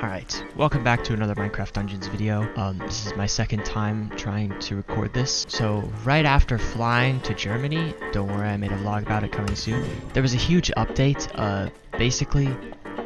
Alright, welcome back to another Minecraft Dungeons video. This is my second time trying to record this. So, right after flying to Germany, don't worry, I made a vlog about it coming soon, there was a huge update. Basically,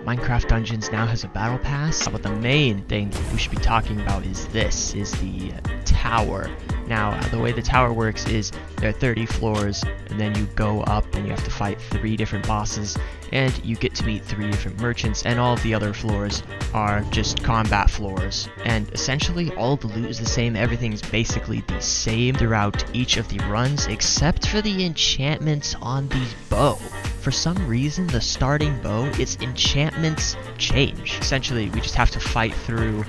Minecraft Dungeons now has a battle pass, but the main thing we should be talking about is the tower. Now, the way the tower works is there are 30 floors, and then you go up and you have to fight 3 different bosses, and you get to meet 3 different merchants, and all of the other floors are just combat floors. And essentially, all the loot is the same, everything's basically the same throughout each of the runs, except for the enchantments on the bow. For some reason, the starting bow, its enchantments change. Essentially, we just have to fight through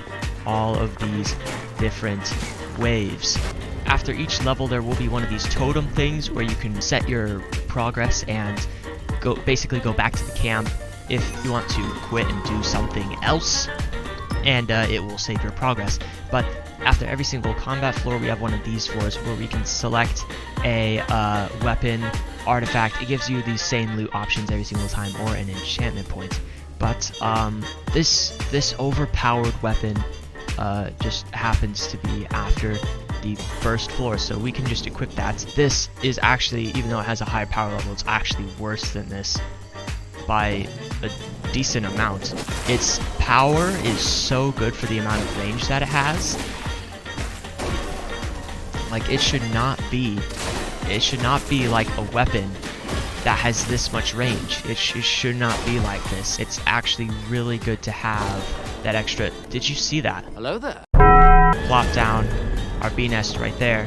all of these different waves. After each level, there will be one of these totem things where you can set your progress and basically go back to the camp if you want to quit and do something else, and it will save your progress. But after every single combat floor, we have one of these floors where we can select a weapon, artifact. It gives you these same loot options every single time, or an enchantment point. But this overpowered weapon just happens to be after the first floor, so we can just equip that. This is actually, even though it has a high power level, it's actually worse than this by a decent amount. Its power is so good for the amount of range that it has. Like, it should not be like a weapon that has this much range. It should not be like this. It's actually really good to have that extra. Did you see that? Hello there. Plop down our bee nest right there,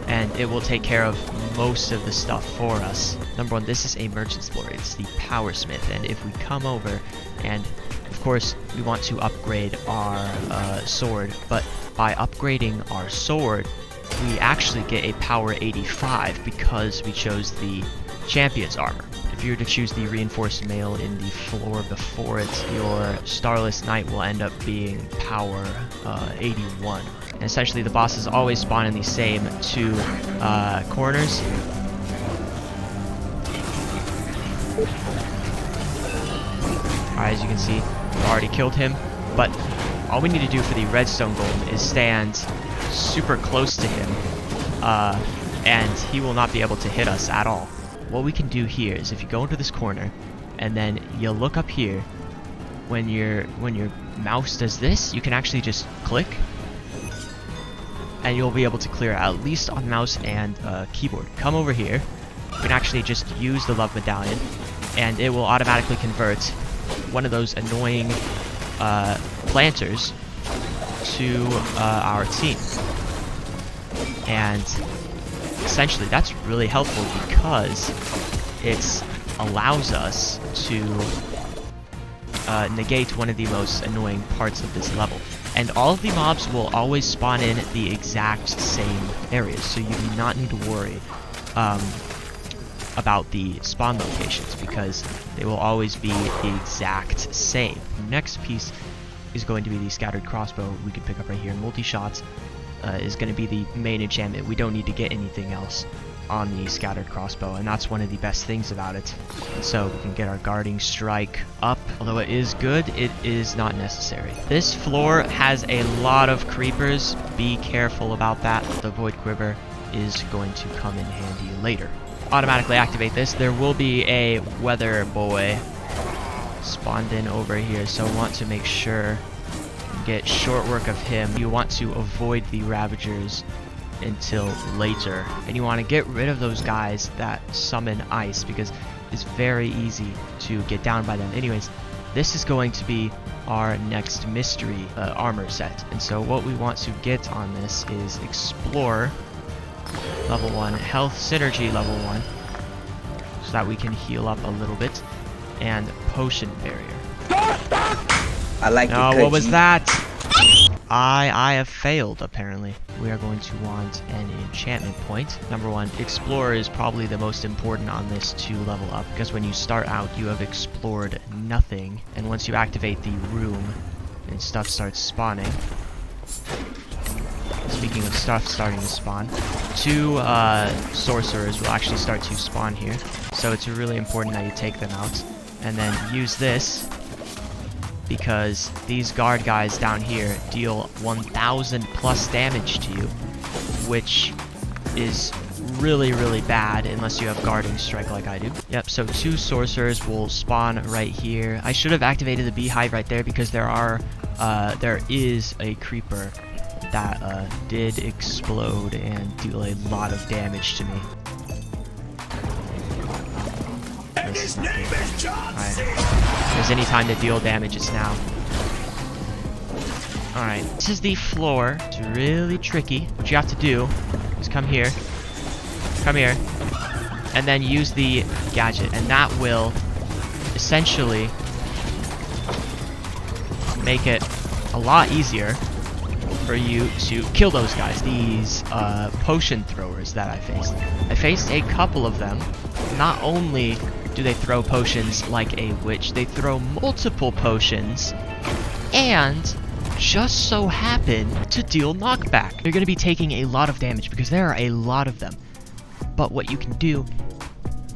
and it will take care of most of the stuff for us. Number 1, this is a merchant's floor. It's the power smith, and if we come over, and of course we want to upgrade our sword, but by upgrading our sword, we actually get a power 85 because we chose the champion's armor. If you were to choose the reinforced mail in the floor before it, your Starless Knight will end up being power 81. And essentially, the bosses always spawn in the same 2 corners. Alright, as you can see, we already killed him, but all we need to do for the redstone golem is stand super close to him, and he will not be able to hit us at all. What we can do here is, if you go into this corner and then you look up here, when your mouse does this, you can actually just click and you'll be able to clear at least on mouse and keyboard. Come over here, you can actually just use the love medallion and it will automatically convert one of those annoying planters to our team. And essentially, that's really helpful because it allows us to negate one of the most annoying parts of this level. And all of the mobs will always spawn in the exact same areas, so you do not need to worry about the spawn locations because they will always be the exact same. The next piece is going to be the scattered crossbow we can pick up right here. Multi-shots is going to be the main enchantment. We don't need to get anything else on the scattered crossbow, and that's one of the best things about it. And so we can get our guarding strike up. Although it is good, it is not necessary. This floor has a lot of creepers. Be careful about that. The void quiver is going to come in handy later. Automatically activate this. There will be a weather boy spawned in over here, so I want to make sure you get short work of him. You want to avoid the ravagers until later, and you want to get rid of those guys that summon ice because it's very easy to get down by them. Anyways, this is going to be our next mystery armor set, and so what we want to get on this is Explorer level 1, Health Synergy level 1, so that we can heal up a little bit, and Potion Barrier. I like it. No, what was that? I have failed, apparently. We are going to want an enchantment point. Number 1, Explorer is probably the most important on this to level up, because when you start out, you have explored nothing, and once you activate the room, and stuff starts spawning. Speaking of stuff starting to spawn, 2 sorcerers will actually start to spawn here, so it's really important that you take them out, and then use this because these guard guys down here deal 1,000 plus damage to you, which is really, really bad unless you have guarding strike like I do. Yep, so 2 sorcerers will spawn right here. I should have activated the beehive right there because there is a creeper that did explode and deal a lot of damage to me. This is not good. Alright. If there's any time to deal damage, it's now. Alright, this is the floor. It's really tricky. What you have to do is come here, and then use the gadget, and that will essentially make it a lot easier for you to kill those guys, these potion throwers that I faced. I faced a couple of them. Not only do they throw potions like a witch, they throw multiple potions and just so happen to deal knockback. You're going to be taking a lot of damage because there are a lot of them. But what you can do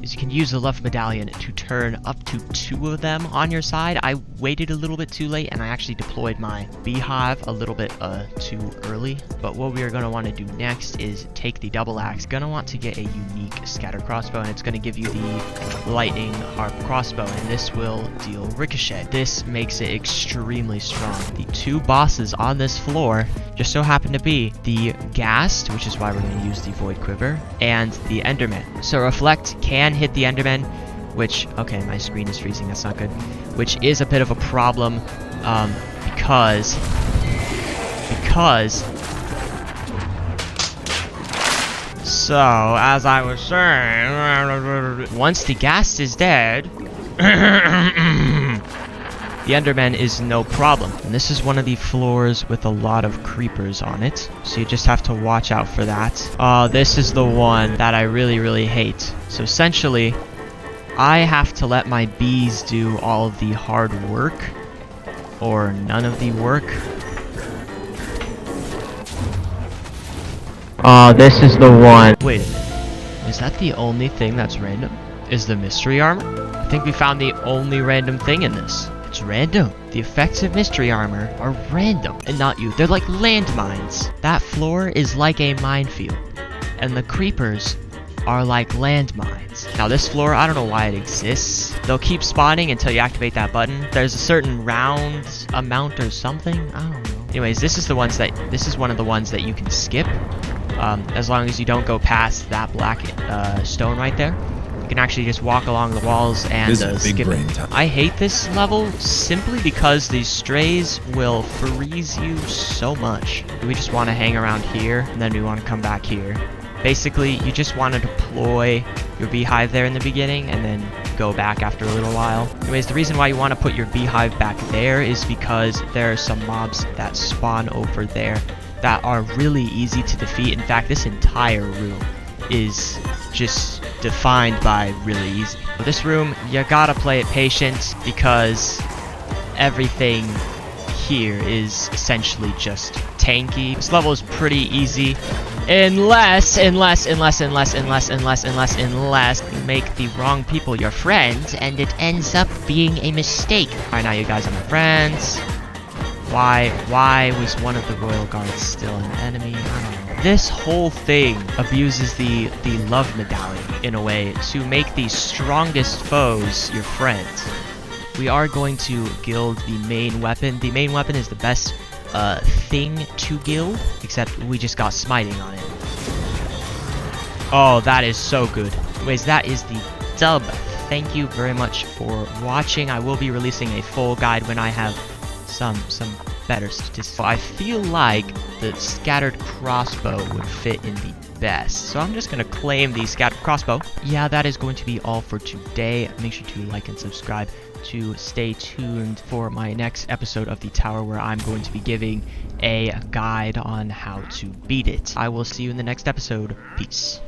is you can use the love medallion to turn up to 2 of them on your side. I waited a little bit too late and I actually deployed my beehive a little bit too early. But what we are going to want to do next is take the double axe. Going to want to get a unique scatter crossbow, and it's going to give you the lightning harp crossbow, and this will deal ricochet. This makes it extremely strong. The 2 bosses on this floor just so happen to be the Ghast, which is why we're going to use the Void Quiver, and the Enderman. So Reflect can hit the Enderman, which, okay, my screen is freezing, that's not good, which is a bit of a problem, because so, as I was saying, once the Ghast is dead, the Enderman is no problem. And this is one of the floors with a lot of creepers on it, so you just have to watch out for that. This is the one that I really, really hate. So essentially, I have to let my bees do all of the hard work, or none of the work. This is the one. Wait a minute. Is that the only thing that's random? Is the mystery armor? I think we found the only random thing in this. It's random. The effects of mystery armor are random, and not you. They're like landmines. That floor is like a minefield, and the creepers are like landmines. Now this floor, I don't know why it exists. They'll keep spawning until you activate that button. There's a certain round amount or something. I don't know. Anyways, this is one of the ones that you can skip, as long as you don't go past that black stone right there. You can actually just walk along the walls and skip it. I hate this level simply because these strays will freeze you so much. We just want to hang around here, and then we want to come back here. Basically, you just want to deploy your beehive there in the beginning, and then go back after a little while. Anyways, the reason why you want to put your beehive back there is because there are some mobs that spawn over there that are really easy to defeat. In fact, this entire room is just defined by really easy. But this room, you gotta play it patient because everything here is essentially just tanky. This level is pretty easy unless you make the wrong people your friends and it ends up being a mistake. Alright, now you guys are my friends. Why was one of the royal guards still an enemy? I don't know. This whole thing abuses the love medallion in a way to make the strongest foes your friends. We are going to guild the main weapon. The main weapon is the best thing to guild, except we just got smiting on it. Oh, that is so good. Anyways, that is the dub. Thank you very much for watching. I will be releasing a full guide when I have some better statistics. I feel like the scattered crossbow would fit in the best, so I'm just gonna claim the scattered crossbow. Yeah, that is going to be all for today. Make sure to like and subscribe to stay tuned for my next episode of the tower, where I'm going to be giving a guide on how to beat it. I will see you in the next episode. Peace.